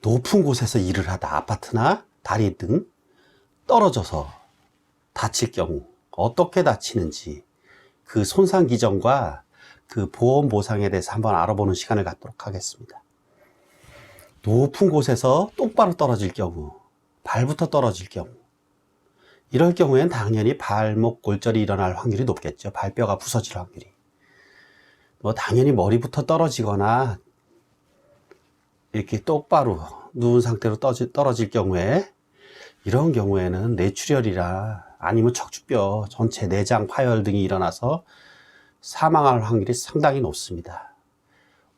높은 곳에서 일을 하다 아파트나 다리 등 떨어져서 다칠 경우 어떻게 다치는지 그 손상 기전과 그 보험 보상에 대해서 한번 알아보는 시간을 갖도록 하겠습니다. 높은 곳에서 똑바로 떨어질 경우, 발부터 떨어질 경우, 이럴 경우엔 당연히 발목 골절이 일어날 확률이 높겠죠. 발뼈가 부서질 확률이. 당연히 머리부터 떨어지거나 이렇게 똑바로 누운 상태로 떨어질 경우에, 이런 경우에는 뇌출혈이라 아니면 척추뼈 전체 내장 파열 등이 일어나서 사망할 확률이 상당히 높습니다.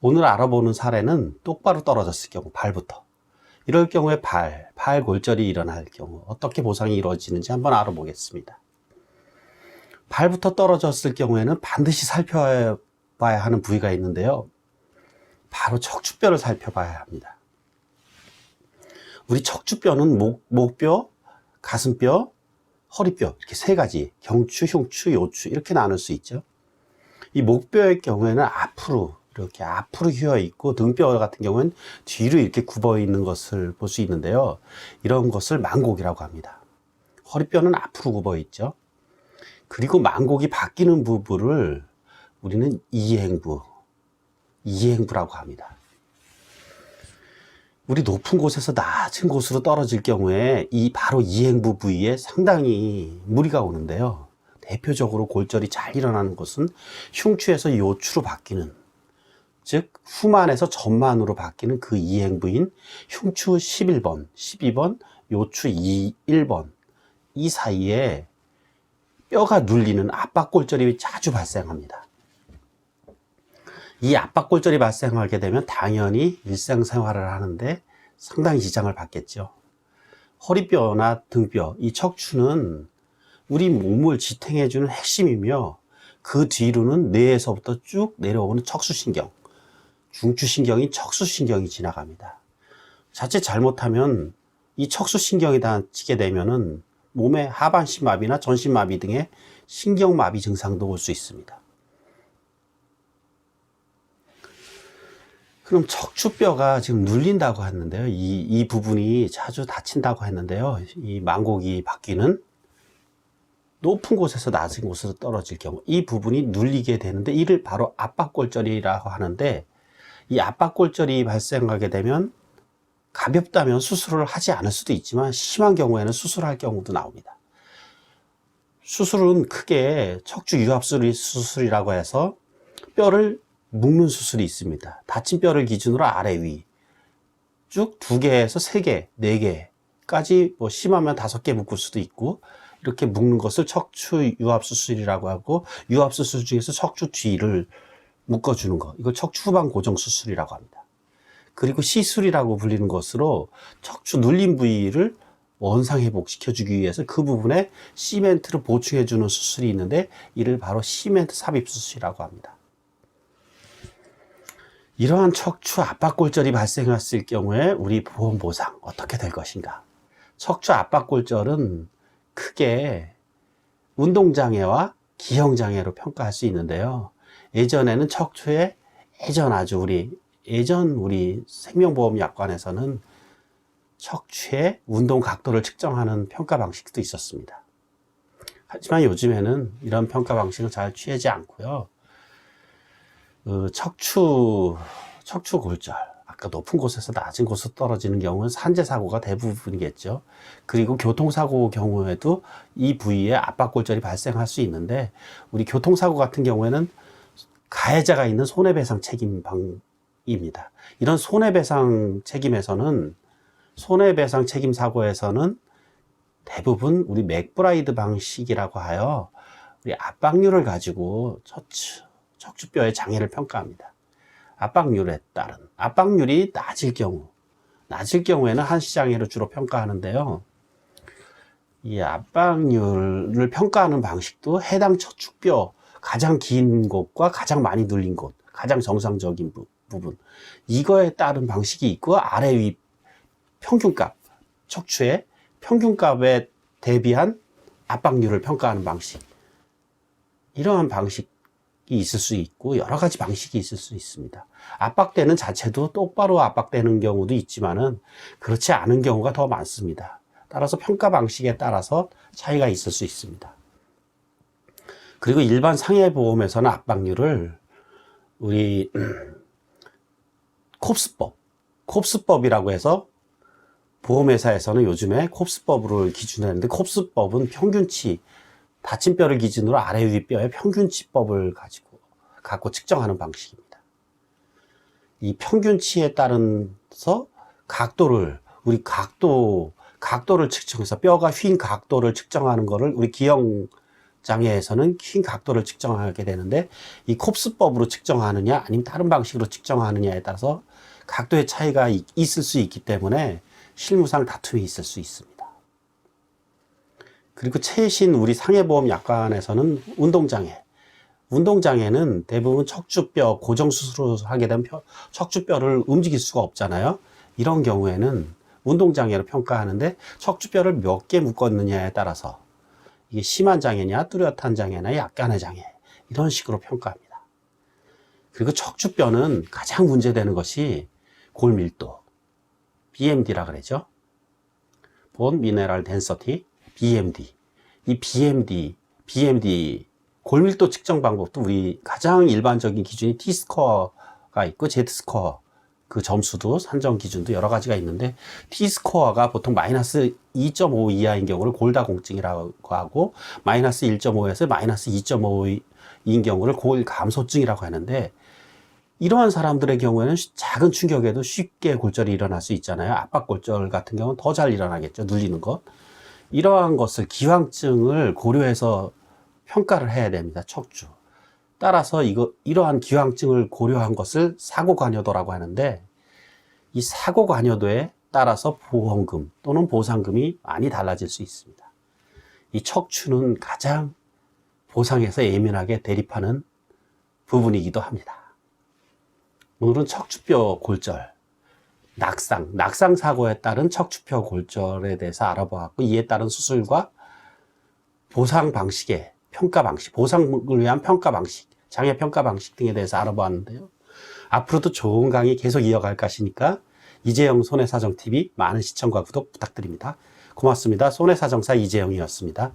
오늘 알아보는 사례는 똑바로 떨어졌을 경우, 발부터. 이럴 경우에 발 골절이 일어날 경우 어떻게 보상이 이루어지는지 한번 알아보겠습니다. 발부터 떨어졌을 경우에는 반드시 살펴봐야 하는 부위가 있는데요. 바로 척추뼈를 살펴봐야 합니다. 우리 척추뼈는 목뼈, 가슴뼈, 허리뼈 이렇게 세 가지, 경추, 흉추, 요추 이렇게 나눌 수 있죠. 이 목뼈의 경우에는 이렇게 앞으로 휘어 있고, 등뼈 같은 경우는 뒤로 이렇게 굽어 있는 것을 볼 수 있는데요. 이런 것을 만곡이라고 합니다. 허리뼈는 앞으로 굽어 있죠. 그리고 만곡이 바뀌는 부분을 우리는 이행부라고 합니다. 우리 높은 곳에서 낮은 곳으로 떨어질 경우에 바로 이행부 부위에 상당히 무리가 오는데요. 대표적으로 골절이 잘 일어나는 곳은 흉추에서 요추로 바뀌는, 즉 후만에서 전만으로 바뀌는 그 이행부인 흉추 11번, 12번, 요추 1번 이 사이에 뼈가 눌리는 압박골절이 자주 발생합니다. 이 압박골절이 발생하게 되면 당연히 일상생활을 하는데 상당히 지장을 받겠죠. 허리뼈나 등뼈, 이 척추는 우리 몸을 지탱해주는 핵심이며, 그 뒤로는 뇌에서부터 쭉 내려오는 척수신경, 중추신경인 척수신경이 지나갑니다. 자칫 잘못하면 이 척수신경이 다치게 되면은 몸의 하반신마비나 전신마비 등의 신경마비 증상도 올 수 있습니다. 그럼 척추뼈가 지금 눌린다고 했는데요. 이 부분이 자주 다친다고 했는데요. 이 만곡이 바뀌는 높은 곳에서 낮은 곳으로 떨어질 경우 이 부분이 눌리게 되는데, 이를 바로 압박골절이라고 하는데, 이 압박골절이 발생하게 되면 가볍다면 수술을 하지 않을 수도 있지만 심한 경우에는 수술할 경우도 나옵니다. 수술은 크게 척추 유압술 수술이라고 해서 뼈를 묶는 수술이 있습니다. 다친 뼈를 기준으로 아래 위 쭉 2개에서 3개, 4개까지 심하면 5개 묶을 수도 있고, 이렇게 묶는 것을 척추 유압수술이라고 하고, 유압수술 중에서 척추 뒤를 묶어주는 것, 이걸 척추 후방 고정 수술이라고 합니다. 그리고 시술이라고 불리는 것으로 척추 눌린 부위를 원상 회복시켜주기 위해서 그 부분에 시멘트를 보충해주는 수술이 있는데, 이를 바로 시멘트 삽입 수술이라고 합니다. 이러한 척추 압박골절이 발생했을 경우에 우리 보험 보상 어떻게 될 것인가? 척추 압박골절은 크게 운동장애와 기형장애로 평가할 수 있는데요. 예전에는 척추에 우리 생명보험약관에서는 척추의 운동 각도를 측정하는 평가 방식도 있었습니다. 하지만 요즘에는 이런 평가 방식은 잘 취하지 않고요. 척추 골절, 아까 높은 곳에서 낮은 곳으로 떨어지는 경우는 산재사고가 대부분이겠죠. 그리고 교통사고 경우에도 이 부위에 압박골절이 발생할 수 있는데, 우리 교통사고 같은 경우에는 가해자가 있는 손해배상 책임방입니다. 이런 손해배상 책임 사고에서는 대부분 우리 맥브라이드 방식이라고 하여 우리 압박률을 가지고 척추뼈의 장애를 평가합니다. 압박률이 낮을 경우에는 한시장애로 주로 평가하는데요. 이 압박률을 평가하는 방식도 해당 척추뼈 가장 긴 곳과 가장 많이 눌린 곳, 가장 정상적인 부분, 이거에 따른 방식이 있고, 아래 위 평균값, 척추의 평균값에 대비한 압박률을 평가하는 방식, 이러한 방식 있을 수 있고 여러 가지 방식이 있을 수 있습니다. 압박되는 자체도 똑바로 압박되는 경우도 있지만은 그렇지 않은 경우가 더 많습니다. 따라서 평가 방식에 따라서 차이가 있을 수 있습니다. 그리고 일반 상해보험에서는 압박률을 우리 콥스법이라고 해서 보험회사에서는 요즘에 콥스법을 기준으로 했는데, 콥스법은 평균치, 다친 뼈를 기준으로 아래 위 뼈의 평균치법을 갖고 측정하는 방식입니다. 이 평균치에 따라서 우리 각도를 측정해서 뼈가 휜 각도를 측정하는 거를 우리 기형 장애에서는 휜 각도를 측정하게 되는데, 이 콥스법으로 측정하느냐 아니면 다른 방식으로 측정하느냐에 따라서 각도의 차이가 있을 수 있기 때문에 실무상 다툼이 있을 수 있습니다. 그리고 최신 우리 상해보험 약관에서는 운동장애는 대부분 척추뼈 고정수술을 하게 되면 척추뼈를 움직일 수가 없잖아요. 이런 경우에는 운동장애로 평가하는데, 척추뼈를 몇 개 묶었느냐에 따라서 이게 심한 장애냐 뚜렷한 장애나 약간의 장애, 이런 식으로 평가합니다. 그리고 척추뼈는 가장 문제되는 것이 골밀도, BMD라 그러죠. Bone Mineral Density, BMD. 이 BMD 골밀도 측정 방법도 우리 가장 일반적인 기준이 T스코어가 있고 Z스코어, 그 점수도 산정 기준도 여러 가지가 있는데, T스코어가 보통 마이너스 2.5 이하인 경우를 골다공증이라고 하고, 마이너스 1.5에서 마이너스 2.5인 경우를 골감소증이라고 하는데, 이러한 사람들의 경우에는 작은 충격에도 쉽게 골절이 일어날 수 있잖아요. 압박골절 같은 경우는 더 잘 일어나겠죠. 눌리는 것. 이러한 것을 기왕증을 고려해서 평가를 해야 됩니다. 척추. 따라서 이러한 기왕증을 고려한 것을 사고관여도라고 하는데, 이 사고관여도에 따라서 보험금 또는 보상금이 많이 달라질 수 있습니다. 이 척추는 가장 보상에서 예민하게 대립하는 부분이기도 합니다. 오늘은 척추뼈 골절, 낙상 사고에 따른 척추뼈 골절에 대해서 알아보았고, 이에 따른 수술과 보상 방식의 평가 방식, 보상을 위한 평가 방식, 장애 평가 방식 등에 대해서 알아보았는데요. 앞으로도 좋은 강의 계속 이어갈 것이니까 이재영 손해사정TV 많은 시청과 구독 부탁드립니다. 고맙습니다. 손해사정사 이재영이었습니다.